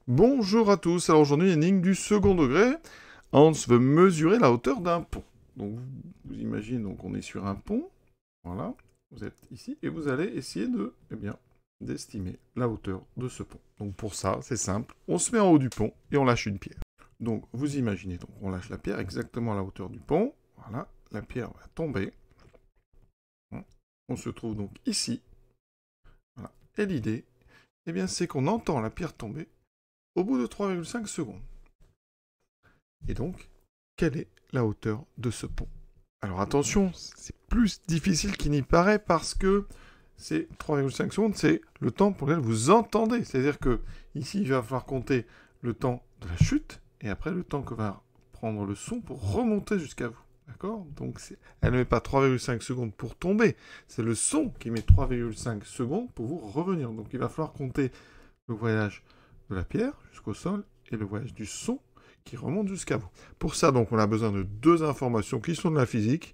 Bonjour à tous, alors aujourd'hui énigme du second degré. Hans veut mesurer la hauteur d'un pont. Donc vous imaginez, donc on est sur un pont, voilà, vous êtes ici, et vous allez essayer de, d'estimer la hauteur de ce pont. Donc pour ça, c'est simple, on se met en haut du pont et on lâche une pierre. Donc vous imaginez, donc on lâche la pierre exactement à la hauteur du pont, voilà, la pierre va tomber. On se trouve donc ici, voilà. Et l'idée, c'est qu'on entend la pierre tomber au bout de 3,5 secondes. Et donc, quelle est la hauteur de ce pont? Alors attention, c'est plus difficile qu'il n'y paraît parce que c'est 3,5 secondes, c'est le temps pour lequel vous entendez. C'est-à-dire que ici, il va falloir compter le temps de la chute et après le temps que va prendre le son pour remonter jusqu'à vous. D'accord? Donc elle ne met pas 3,5 secondes pour tomber, c'est le son qui met 3,5 secondes pour vous revenir. Donc il va falloir compter le voyage de la pierre jusqu'au sol et le voyage du son qui remonte jusqu'à vous. Pour ça, donc, on a besoin de deux informations qui sont de la physique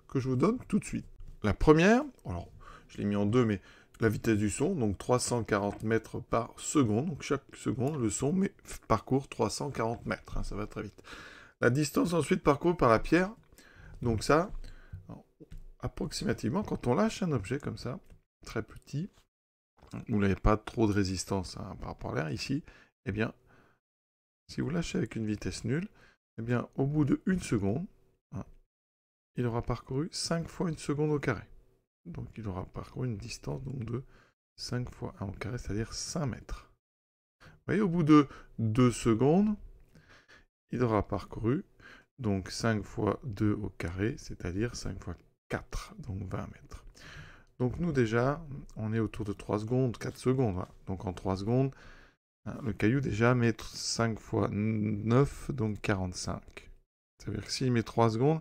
que je vous donne tout de suite. La première, alors je l'ai mis en deux, mais la vitesse du son, donc 340 mètres par seconde. Donc chaque seconde, le son parcourt 340 mètres, ça va très vite. La distance ensuite parcourue par la pierre, donc ça, approximativement, quand on lâche un objet comme ça, très petit, vous n'avez pas trop de résistance par rapport à l'air ici, si vous lâchez avec une vitesse nulle, au bout de 1 seconde, il aura parcouru 5 fois 1 seconde au carré. Donc il aura parcouru une distance de 5 fois 1 au carré, c'est-à-dire 5 mètres. Vous voyez, au bout de 2 secondes, il aura parcouru donc 5 fois 2 au carré, c'est-à-dire 5 fois 4, donc 20 mètres. Donc nous déjà, on est autour de 3 secondes, 4 secondes. Voilà. Donc en 3 secondes, le caillou déjà met 5 fois 9, donc 45. Ça veut dire que s'il met 3 secondes,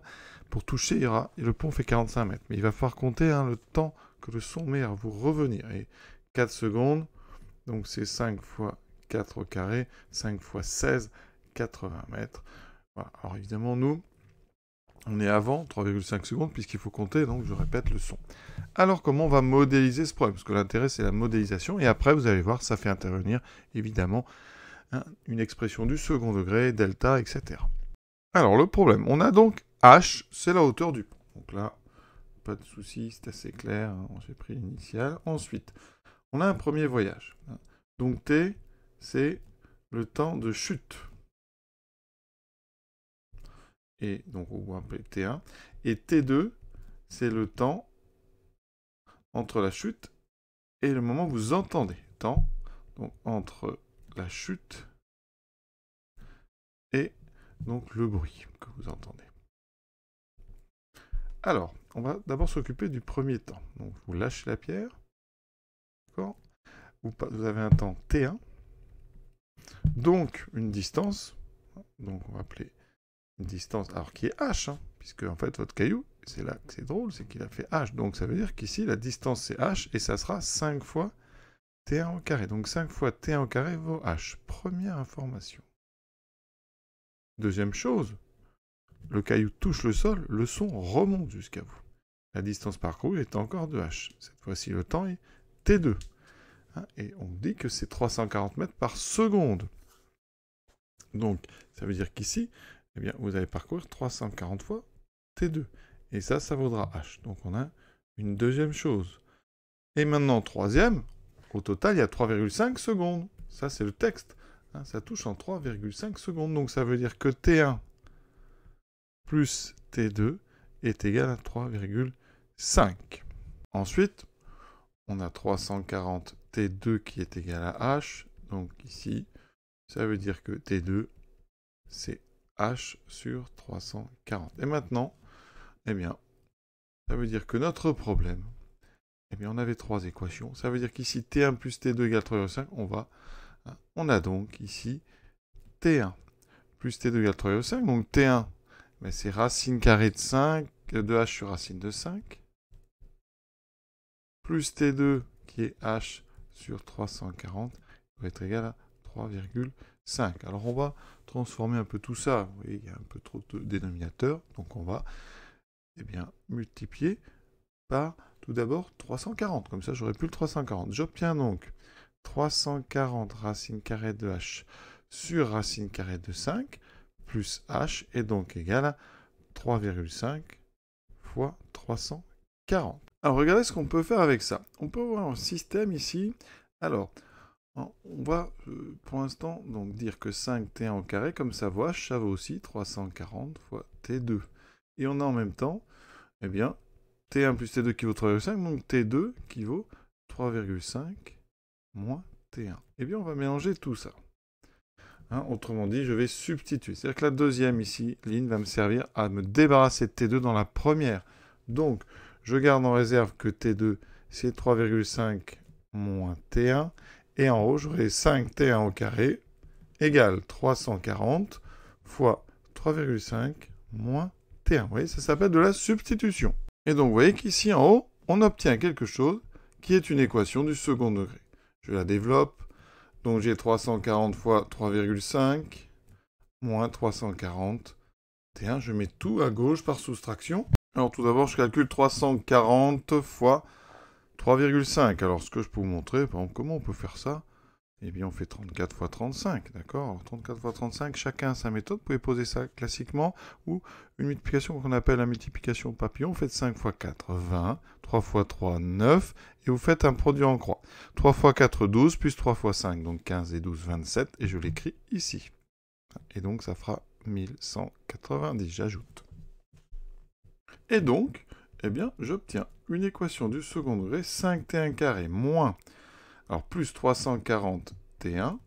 pour toucher, le pont fait 45 mètres. Mais il va falloir compter le temps que le son met à vous revenir. Et 4 secondes, donc c'est 5 fois 4 au carré, 5 fois 16, 80 mètres. Voilà. Alors évidemment, nous, on est avant 3,5 secondes, puisqu'il faut compter, donc je répète, le son. Alors comment on va modéliser ce problème? Parce que l'intérêt, c'est la modélisation. Et après, vous allez voir, ça fait intervenir, évidemment, une expression du second degré, delta, etc. Alors, le problème, on a donc H, c'est la hauteur du pont. Donc là, pas de souci, c'est assez clair, j'ai pris l'initiale. Ensuite, on a un premier voyage. Donc T, c'est le temps de chute. Et donc on va appeler T1. Et T2, c'est le temps entre la chute et le moment où vous entendez. Temps donc, entre la chute et donc le bruit que vous entendez. Alors, on va d'abord s'occuper du premier temps. Donc, vous lâchez la pierre. D'accord? Vous avez un temps T1. Donc, une distance. Donc, on va appeler une distance, alors qui est H, puisque en fait, votre caillou, c'est là que c'est drôle, c'est qu'il a fait H. Donc, ça veut dire qu'ici, la distance, c'est H, et ça sera 5 fois T1 au carré. Donc, 5 fois T1 au carré vaut H. Première information. Deuxième chose, le caillou touche le sol, le son remonte jusqu'à vous. La distance parcourue est encore de H. Cette fois-ci, le temps est T2. Et on dit que c'est 340 mètres par seconde. Donc, ça veut dire qu'ici, vous allez parcourir 340 fois T2. Et ça vaudra H. Donc, on a une deuxième chose. Et maintenant, troisième, au total, il y a 3,5 secondes. Ça, c'est le texte. Ça touche en 3,5 secondes. Donc, ça veut dire que T1 plus T2 est égal à 3,5. Ensuite, on a 340 T2 qui est égal à H. Donc ici, ça veut dire que T2, c'est H sur 340. Et maintenant, ça veut dire que notre problème, on avait trois équations. Ça veut dire qu'ici, T1 plus T2 égale 3,5, on a donc ici T1 plus T2 égale 3,5. Donc T1, c'est racine carrée de 5, de H sur racine de 5, plus T2 qui est H sur 340, va être égal à 3,5. Alors on va transformer un peu tout ça. Vous voyez, il y a un peu trop de dénominateurs. Donc on va multiplier par tout d'abord 340. Comme ça, j'aurai plus le 340. J'obtiens donc 340 racine carrée de h sur racine carrée de 5 plus h est donc égal à 3,5 fois 340. Alors regardez ce qu'on peut faire avec ça. On peut avoir un système ici. Alors, on va pour l'instant donc dire que 5t1 au carré, comme ça vaut h, ça vaut aussi 340 fois t2. Et on a en même temps, eh bien, t1 plus t2 qui vaut 3,5, donc t2 qui vaut 3,5 moins t1. Eh bien, on va mélanger tout ça. Autrement dit, je vais substituer. C'est-à-dire que la deuxième ici, ligne, va me servir à me débarrasser de t2 dans la première. Donc, je garde en réserve que t2, c'est 3,5 moins t1. Et en haut, j'aurai 5t1 au carré égale 340 fois 3,5 moins t1. Vous voyez, ça s'appelle de la substitution. Et donc, vous voyez qu'ici, en haut, on obtient quelque chose qui est une équation du second degré. Je la développe. Donc, j'ai 340 fois 3,5 moins 340 t1. Je mets tout à gauche par soustraction. Alors, tout d'abord, je calcule 340 fois 3,5. Alors, ce que je peux vous montrer, par exemple, comment on peut faire ça? Eh bien, on fait 34 fois 35, d'accord? Alors, 34 fois 35, chacun a sa méthode. Vous pouvez poser ça classiquement, ou une multiplication qu'on appelle la multiplication papillon. Vous faites 5 fois 4, 20. 3 fois 3, 9. Et vous faites un produit en croix. 3 fois 4, 12, plus 3 fois 5, donc 15 et 12, 27. Et je l'écris ici. Et donc, ça fera 1190, j'ajoute. Et donc, eh bien, j'obtiens une équation du second degré, 5t1 carré moins, alors plus 340 t1,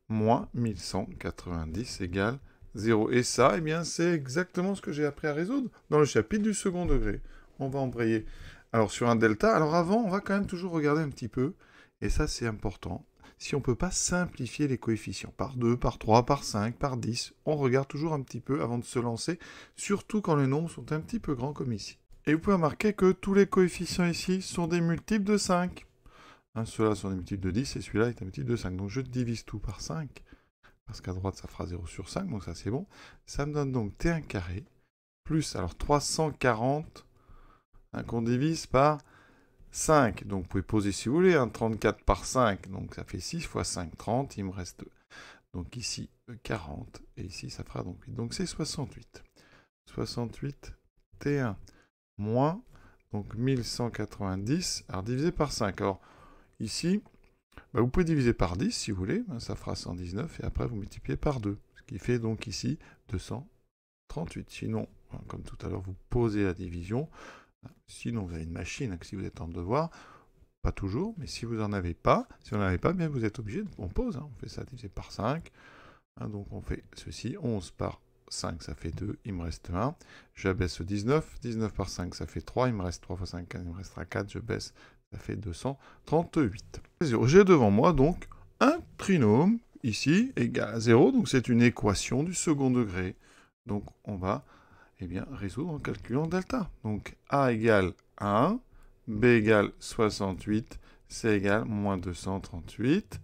moins 1190 égale 0. Et ça, eh bien, c'est exactement ce que j'ai appris à résoudre dans le chapitre du second degré. On va embrayer. Alors, sur un delta, alors avant, on va quand même toujours regarder un petit peu, et ça, c'est important. Si on ne peut pas simplifier les coefficients par 2, par 3, par 5, par 10, on regarde toujours un petit peu avant de se lancer, surtout quand les nombres sont un petit peu grands comme ici. Et vous pouvez remarquer que tous les coefficients ici sont des multiples de 5. Ceux-là sont des multiples de 10 et celui-là est un multiple de 5. Donc je divise tout par 5, parce qu'à droite ça fera 0 sur 5, donc ça c'est bon. Ça me donne donc t1 carré, plus alors 340, qu'on divise par 5. Donc vous pouvez poser si vous voulez, 34 par 5, donc ça fait 6 fois 5, 30, il me reste donc ici 40, et ici ça fera donc 8. Donc c'est 68. 68 t1 moins, donc 1190, alors divisé par 5. Alors ici, vous pouvez diviser par 10 si vous voulez, ça fera 119, et après vous multipliez par 2, ce qui fait donc ici 238. Sinon, comme tout à l'heure, vous posez la division. Sinon, vous avez une machine, si vous êtes en devoir, pas toujours, mais si vous n'en avez pas, bien vous êtes obligé, on pose, on fait ça divisé par 5, donc on fait ceci, 11 par 5, ça fait 2, il me reste 1, j'abaisse 19, 19 par 5, ça fait 3, il me reste 3 fois 5, il me restera 4, je baisse, ça fait 238. J'ai devant moi donc un trinôme, ici, égal à 0, donc c'est une équation du second degré. Donc on va résoudre en calculant delta. Donc A égale 1, B égale 68, C égale moins 238.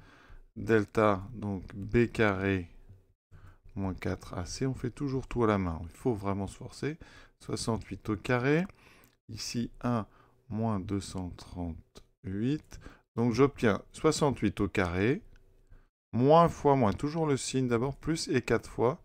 Delta, donc B carré moins 4AC, on fait toujours tout à la main. Il faut vraiment se forcer. 68 au carré. Ici 1 moins 238. Donc j'obtiens 68 au carré, moins fois moins, toujours le signe d'abord, plus et 4 fois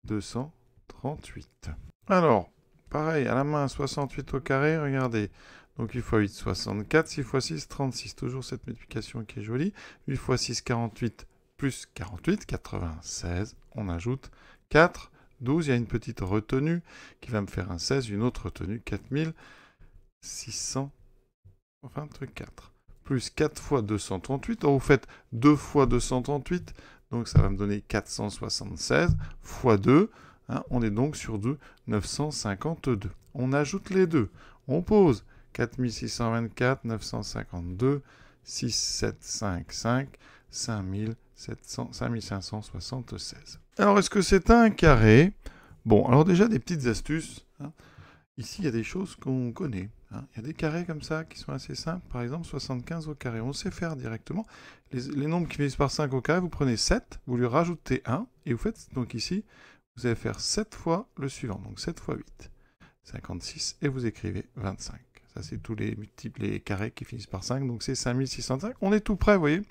238. Alors, pareil, à la main, 68 au carré, regardez. Donc 8 fois 8, 64, 6 fois 6, 36. Toujours cette multiplication qui est jolie. 8 fois 6, 48, plus 48, 96. On ajoute 4, 12. Il y a une petite retenue qui va me faire un 16. Une autre retenue, 4624. Plus 4 fois 238. Alors vous faites 2 fois 238. Donc ça va me donner 476 fois 2. On est donc sur 952. On ajoute les deux. On pose 4624, 952, 6755, 5576. Alors, est-ce que c'est un carré? Bon, alors déjà, des petites astuces. Ici, il y a des choses qu'on connaît. Il y a des carrés comme ça qui sont assez simples. Par exemple, 75 au carré. On sait faire directement. Les nombres qui finissent par 5 au carré, vous prenez 7, vous lui rajoutez 1, et vous faites donc ici, vous allez faire 7 fois le suivant. Donc 7 fois 8, 56, et vous écrivez 25. Ça, c'est tous les multiples, les carrés qui finissent par 5, donc c'est 5605. On est tout près, vous voyez.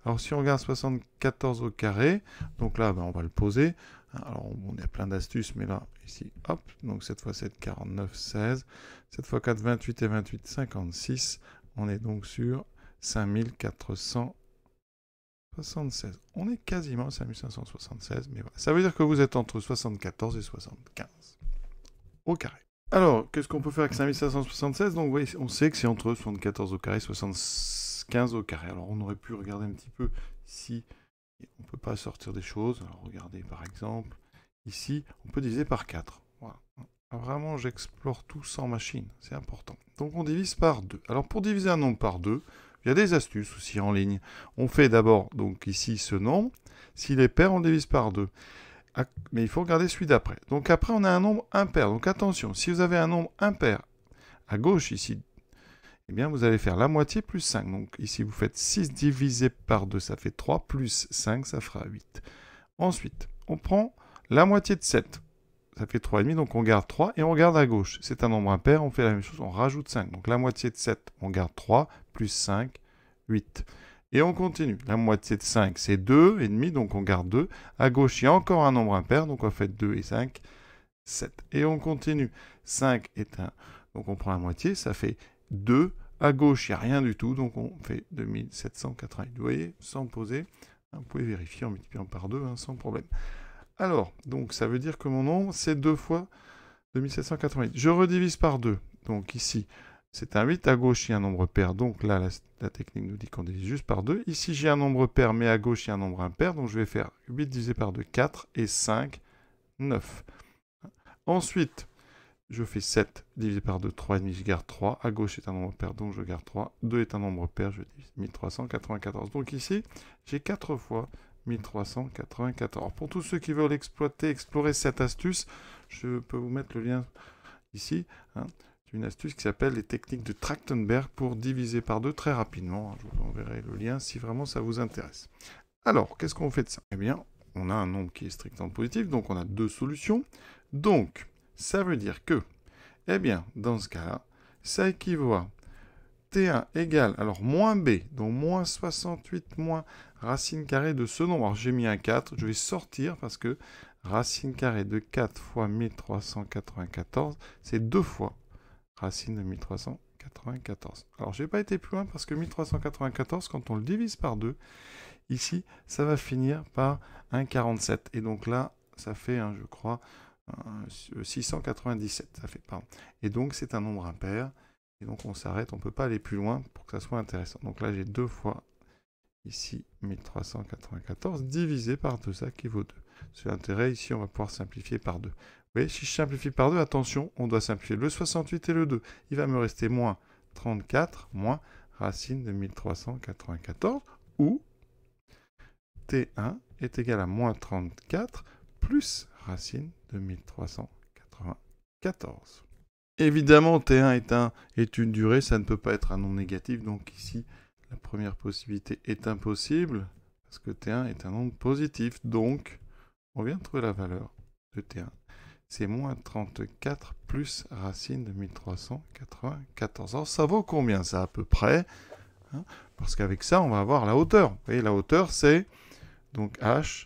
Alors si on regarde 74 au carré, donc là, on va le poser. Alors on a plein d'astuces, mais là, ici, hop, donc cette fois 7, 49, 16. 7 fois 4, 28 et 28, 56. On est donc sur 5476. On est quasiment à 5576, mais voilà. Ça veut dire que vous êtes entre 74 et 75 au carré. Alors, qu'est-ce qu'on peut faire avec 5576? Donc, vous voyez, on sait que c'est entre 74 au carré et 75 au carré. Alors, on aurait pu regarder un petit peu si on ne peut pas sortir des choses. Alors, regardez, par exemple, ici, on peut diviser par 4. Voilà. Vraiment, j'explore tout sans machine. C'est important. Donc, on divise par 2. Alors, pour diviser un nombre par 2, il y a des astuces aussi en ligne. On fait d'abord, donc ici, ce nombre. S'il est pair, on le divise par 2. Mais il faut regarder celui d'après. Donc après, on a un nombre impair. Donc attention, si vous avez un nombre impair à gauche ici, eh bien vous allez faire la moitié plus 5. Donc ici, vous faites 6 divisé par 2, ça fait 3, plus 5, ça fera 8. Ensuite, on prend la moitié de 7. Ça fait 3,5, donc on garde 3 et on regarde à gauche. C'est un nombre impair, on fait la même chose, on rajoute 5. Donc la moitié de 7, on garde 3, plus 5, 8. Et on continue. La moitié de 5, c'est 2,5, donc on garde 2. À gauche, il y a encore un nombre impair, donc on fait 2 et 5, 7. Et on continue. 5 est un... Donc on prend la moitié, ça fait 2. À gauche, il n'y a rien du tout, donc on fait 2788. Vous voyez, sans poser. Vous pouvez vérifier en multipliant par 2, sans problème. Alors, donc ça veut dire que mon nombre, c'est 2 fois 2788. Je redivise par 2. Donc ici, c'est un 8. À gauche, il y a un nombre pair. Donc là, la technique nous dit qu'on divise juste par 2. Ici, j'ai un nombre pair, mais à gauche, il y a un nombre impair. Donc je vais faire 8 divisé par 2, 4. Et 5, 9. Ensuite, je fais 7 divisé par 2, 3,5. Je garde 3. À gauche, c'est un nombre pair, donc je garde 3. 2 est un nombre pair, je divise 1394. Donc ici, j'ai 4 fois 1394. Alors, pour tous ceux qui veulent explorer cette astuce, je peux vous mettre le lien ici. C'est une astuce qui s'appelle les techniques de Trachtenberg pour diviser par 2 très rapidement. Je vous enverrai le lien si vraiment ça vous intéresse. Alors, qu'est-ce qu'on fait de ça? Eh bien, on a un nombre qui est strictement positif, donc on a 2 solutions. Donc, ça veut dire que, eh bien, dans ce cas-là, ça équivaut à T1 égale, alors moins B, donc moins 68 moins racine carrée de ce nombre. Alors j'ai mis un 4, je vais sortir parce que racine carrée de 4 fois 1394, c'est 2 fois racine de 1394. Alors j'ai pas été plus loin parce que 1394, quand on le divise par 2, ici, ça va finir par un 47. Et donc là, ça fait, je crois, 697. Ça fait, pardon. Et donc c'est un nombre impair. Et donc on s'arrête, on ne peut pas aller plus loin pour que ça soit intéressant. Donc là j'ai 2 fois ici 1394 divisé par 2, ça qui vaut 2. C'est l'intérêt, ici on va pouvoir simplifier par 2. Vous voyez, si je simplifie par 2, attention, on doit simplifier le 68 et le 2. Il va me rester moins 34 moins racine de 1394, ou T1 est égal à moins 34 plus racine de 1394. Évidemment, T1 est une durée, ça ne peut pas être un nombre négatif, donc ici, la première possibilité est impossible, parce que T1 est un nombre positif, donc on vient de trouver la valeur de T1. C'est moins 34 plus racine de 1394. Alors ça vaut combien ça à peu près, parce qu'avec ça, on va avoir la hauteur. Vous voyez, la hauteur, c'est, donc H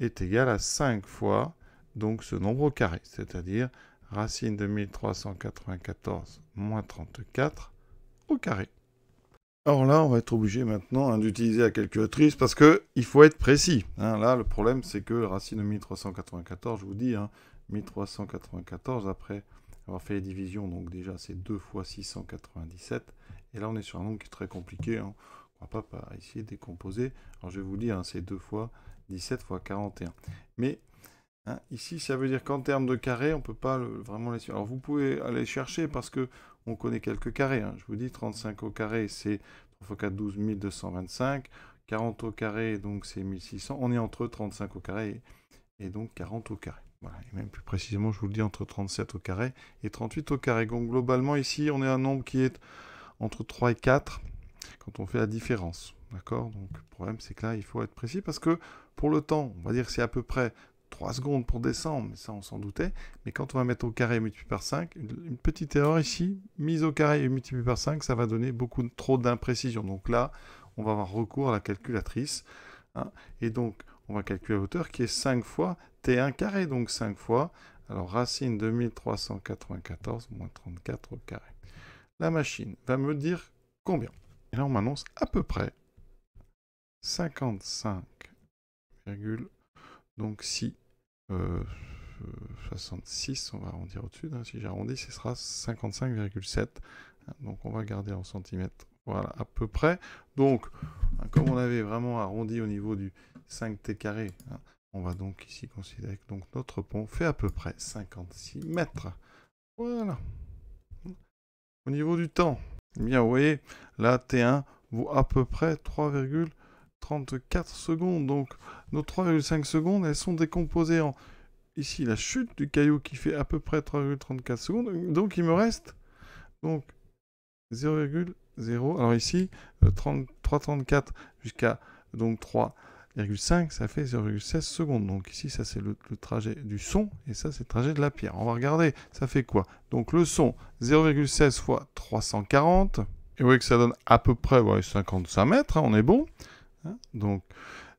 est égal à 5 fois donc ce nombre au carré, c'est-à-dire racine de 1394 moins 34 au carré. Alors là, on va être obligé maintenant d'utiliser la calculatrice parce qu'il faut être précis. Là, le problème, c'est que racine de 1394, je vous dis, 1394, après avoir fait les divisions, donc déjà, c'est 2 fois 697. Et là, on est sur un nombre qui est très compliqué. On ne va pas essayer de décomposer. Alors, je vais vous dire, c'est 2 fois 17 fois 41. Mais ici, ça veut dire qu'en termes de carrés, on ne peut pas vraiment les suivre. Alors, vous pouvez aller chercher parce que on connaît quelques carrés. Je vous dis, 35 au carré, c'est 3 x 4, 12, 1225. 40 au carré, donc c'est 1600. On est entre 35 au carré et donc 40 au carré. Voilà. Et même plus précisément, je vous le dis, entre 37 au carré et 38 au carré. Donc, globalement, ici, on est un nombre qui est entre 3 et 4 quand on fait la différence. D'accord? Donc, le problème, c'est que là, il faut être précis parce que pour le temps, on va dire que c'est à peu près 3 secondes pour descendre, mais ça on s'en doutait. Mais quand on va mettre au carré et multiplier par 5, une petite erreur ici, mise au carré et multiplier par 5, ça va donner beaucoup trop d'imprécision. Donc là, on va avoir recours à la calculatrice. Hein, et donc, on va calculer la hauteur qui est 5 fois T1 carré, donc 5 fois. Alors, racine de 1394 moins 34 au carré. La machine va me dire combien. Et là, on m'annonce à peu près 55, donc si 66, on va arrondir au-dessus, hein, si j'arrondis, ce sera 55,7. Donc on va garder en centimètres, voilà, à peu près. Donc, comme on avait vraiment arrondi au niveau du 5t carré, hein, on va donc ici considérer que donc, notre pont fait à peu près 56 mètres. Voilà. Au niveau du temps, eh bien, vous voyez, là, T1 vaut à peu près 3,34 secondes. Donc, nos 3,5 secondes, elles sont décomposées en, ici, la chute du caillou qui fait à peu près 3,34 secondes. Donc, il me reste donc 0,0. Alors ici, 3,34 jusqu'à donc 3,5, ça fait 0,16 secondes. Donc ici, ça c'est le trajet du son, et ça c'est le trajet de la pierre. On va regarder, ça fait quoi? Donc le son, 0,16 fois 340. Et vous voyez que ça donne à peu près 55 mètres, hein, on est bon. Hein, donc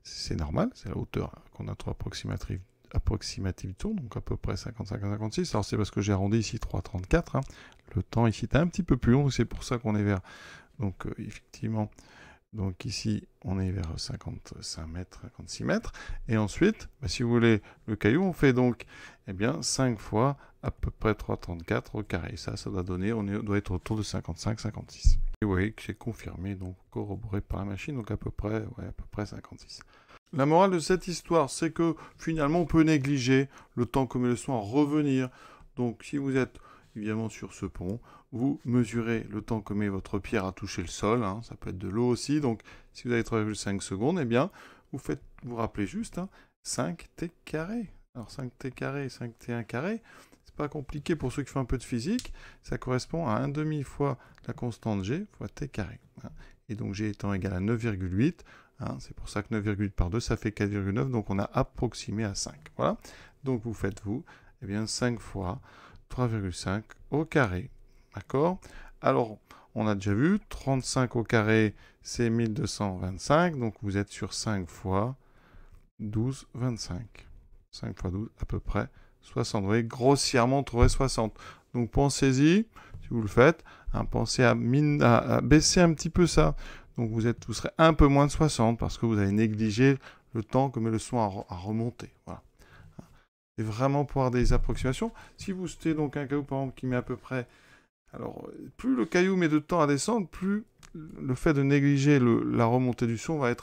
c'est normal, c'est la hauteur qu'on a trop approximative du son, donc à peu près 55 à 56. Alors c'est parce que j'ai arrondi ici 3,34. Hein. Le temps ici est un petit peu plus long, c'est pour ça qu'on est vers, donc effectivement, donc ici on est vers 55 mètres, 56 mètres. Et ensuite, si vous voulez, le caillou, on fait donc, eh bien, 5 fois à peu près 3,34 au carré. Ça doit donner, doit être autour de 55, 56. Et vous voyez que c'est confirmé, donc corroboré par la machine, donc à peu près 56. La morale de cette histoire, c'est que finalement, on peut négliger le temps que met le son à revenir. Donc, si vous êtes évidemment sur ce pont, vous mesurez le temps que met votre pierre à toucher le sol. Hein, ça peut être de l'eau aussi. Donc, si vous avez 3,5 secondes, eh bien, vous rappelez juste 5t carré. Alors, 5t carré et 5t1 carré, c'est pas compliqué pour ceux qui font un peu de physique. Ça correspond à 1,5 fois la constante g fois t carré. Hein. Et donc, g étant égal à 9,8. Hein, c'est pour ça que 9,8 par 2, ça fait 4,9. Donc, on a approximé à 5. Voilà. Donc, vous faites, eh bien, 5 fois 3,5 au carré. D'accord? Alors, on a déjà vu, 35 au carré, c'est 1225. Donc, vous êtes sur 5 fois 12, 25. 5 fois 12, à peu près 60. Vous voyez, grossièrement, on trouverait 60. Donc, pensez-y, si vous le faites. Hein, pensez à baisser un petit peu ça. Donc, vous serez un peu moins de 60 parce que vous avez négligé le temps que met le son à remonter. Voilà. Et vraiment pour avoir des approximations. Si vous jetez donc un caillou, par exemple, qui met à peu près... Alors, plus le caillou met de temps à descendre, plus le fait de négliger la remontée du son va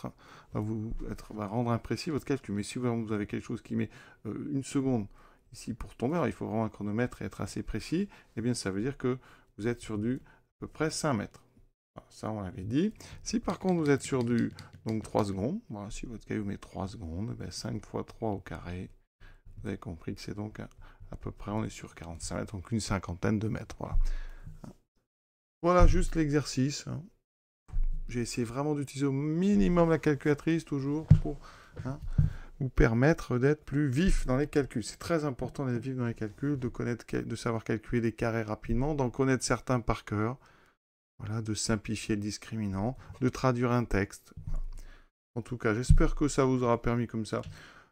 rendre imprécis votre calcul. Mais si vous avez quelque chose qui met une seconde ici pour tomber, alors il faut vraiment un chronomètre et être assez précis, eh bien ça veut dire que vous êtes sur du à peu près 5 mètres. Voilà, ça, on l'avait dit. Si par contre vous êtes sur du donc 3 secondes, voilà, si votre caillou met 3 secondes, 5 fois 3 au carré, vous avez compris que c'est donc à peu près, on est sur 45 mètres, donc une cinquantaine de mètres. Voilà, voilà juste l'exercice. Hein. J'ai essayé vraiment d'utiliser au minimum la calculatrice, toujours, pour vous permettre d'être plus vif dans les calculs. C'est très important d'être vif dans les calculs, de savoir calculer des carrés rapidement, d'en connaître certains par cœur. Voilà, de simplifier le discriminant, de traduire un texte. En tout cas, j'espère que ça vous aura permis comme ça,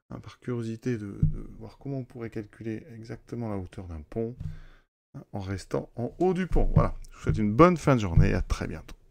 par curiosité, de voir comment on pourrait calculer exactement la hauteur d'un pont en restant en haut du pont. Voilà, je vous souhaite une bonne fin de journée et à très bientôt.